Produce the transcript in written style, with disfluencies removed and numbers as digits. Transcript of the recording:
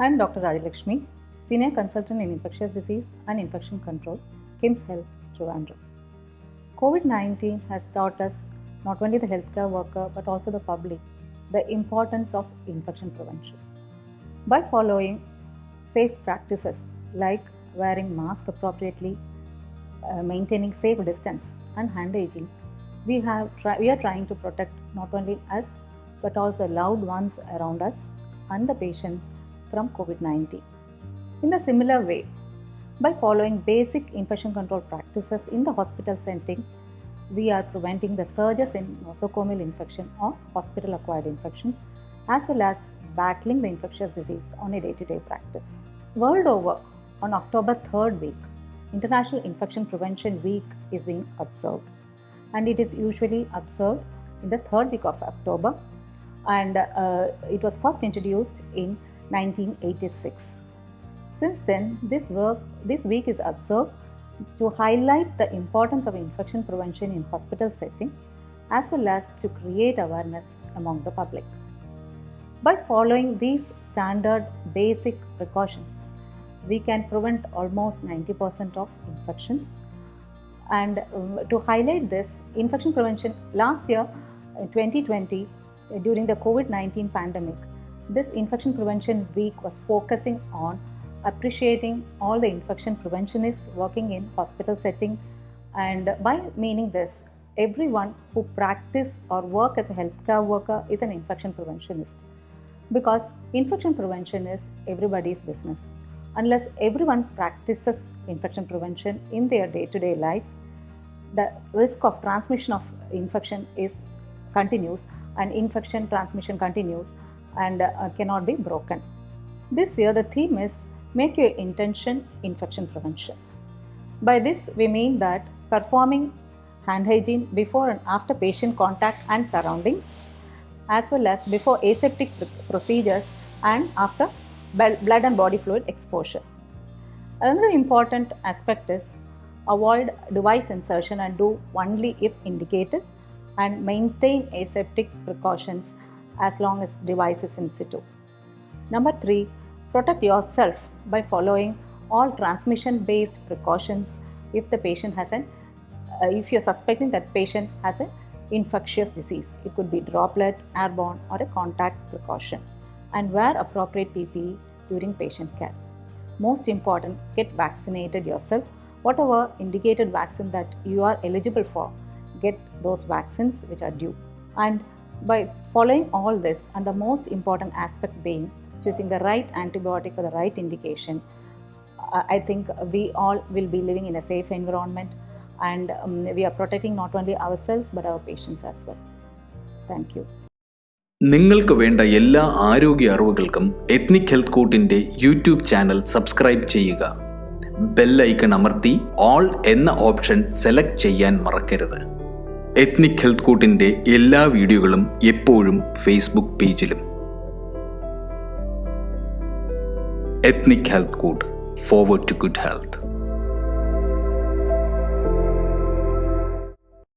I am Dr. Rajalakshmi, Senior Consultant in Infectious Disease and Infection Control, KIMS Health, Trivandrum. COVID-19 has taught us, not only the healthcare worker but also the public, the importance of infection prevention. By following safe practices like wearing mask appropriately, maintaining safe distance and hand hygiene, we are trying to protect not only us but also loved ones around us and the patients from COVID-19. In a similar way, by following basic infection control practices in the hospital setting, we are preventing the surges in nosocomial infection or hospital-acquired infection, as well as battling the infectious disease on a day-to-day practice. World over, on October 3rd week, International Infection Prevention Week is being observed, and it is usually observed in the third week of October, and it was first introduced in 1986. Since then, this week is observed to highlight the importance of infection prevention in hospital setting, as well as to create awareness among the public. By following these standard basic precautions, we can prevent almost 90% of infections. And to highlight this, infection prevention, last year, 2020, during the COVID-19 pandemic, this Infection Prevention Week was focusing on appreciating all the infection preventionists working in hospital setting, and by meaning this, everyone who practice or work as a healthcare worker is an infection preventionist, because infection prevention is everybody's business. Unless everyone practices infection prevention in their day-to-day life, the risk of transmission of infection continues, and infection transmission continues and cannot be broken. This year the theme is Make Your Intention Infection Prevention. By this we mean that performing hand hygiene before and after patient contact and surroundings, as well as before aseptic procedures and after blood and body fluid exposure. Another important aspect is avoid device insertion and do only if indicated, and maintain aseptic precautions as long as device is in situ. Number 3, protect yourself by following all transmission-based precautions if the patient has if you're suspecting that patient has an infectious disease. It could be droplet, airborne, or a contact precaution. And wear appropriate PPE during patient care. Most important, get vaccinated yourself. Whatever indicated vaccine that you are eligible for, get those vaccines which are due. And by following all this, and the most important aspect being choosing the right antibiotic for the right indication, I think we all will be living in a safe environment, and we are protecting not only ourselves but our patients as well. Thank you. നിങ്ങൾക്ക് വേണ്ട എല്ലാ ആരോഗ്യ അറിവുകൾക്കും ethnic health കോട്ടിൻ്റെ YouTube channel subscribe ചെയ്യുക. Bell icon അമർത്തി all എന്ന option select ചെയ്യാൻ മറക്കരുത്. എത്നിക് ഹെൽത്ത് കോട്ടിൻ്റെ എല്ലാ വീഡിയോകളും എപ്പോഴും ഫേസ്ബുക്ക് പേജിലും. Ethnic health court, forward to good health.